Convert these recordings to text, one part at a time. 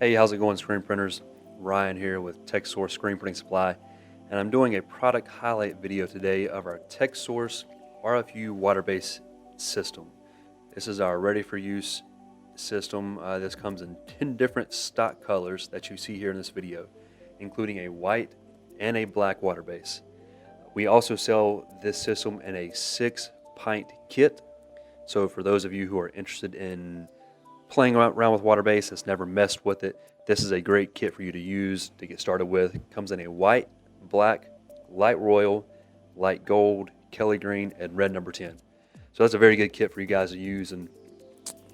Hey, how's it going, screen printers? Ryan here with Texsource Screen Printing Supply, and I'm doing a product highlight video today of our Texsource RFU water-based system. This is our ready-for-use system. This comes in 10 different stock colors that you see here in this video, including a white and a black water base. We also sell this system in a 6-pint kit, so for those of you who are interested in playing around with water base that's never messed with it, this is a great kit for you to use to get started with. It comes in a white, black, light royal, light gold, Kelly green, and red number 10. So that's a very good kit for you guys to use and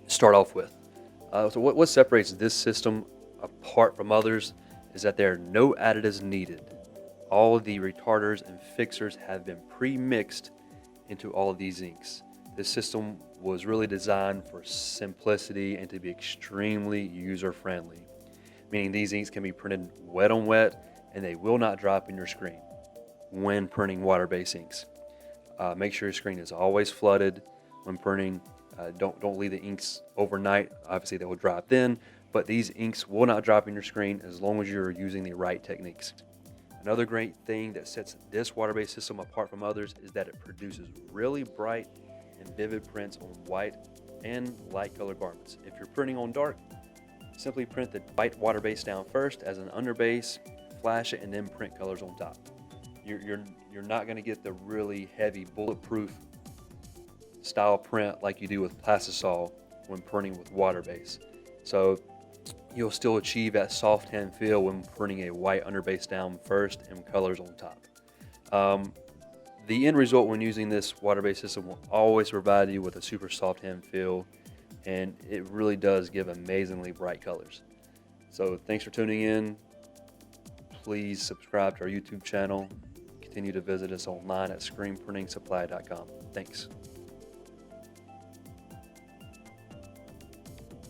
start off with. So what separates this system apart from others is that there are no additives needed. All of the retarders and fixers have been pre-mixed into all of these inks. This system was really designed for simplicity and to be extremely user-friendly, meaning these inks can be printed wet on wet and they will not drop in your screen when printing water-based inks. Make sure your screen is always flooded when printing. Don't leave the inks overnight. Obviously they will drop then, but these inks will not drop in your screen as long as you're using the right techniques. Another great thing that sets this water-based system apart from others is that it produces really bright and vivid prints on white and light color garments. If you're printing on dark, simply print the white water base down first as an underbase, flash it, and then print colors on top. You're not going to get the really heavy bulletproof style print like you do with plastisol when printing with water base. So you'll still achieve that soft hand feel when printing a white underbase down first and colors on top. The end result when using this water-based system will always provide you with a super soft hand feel, and it really does give amazingly bright colors. So thanks for tuning in. Please subscribe to our YouTube channel. Continue to visit us online at screenprintingsupply.com. Thanks.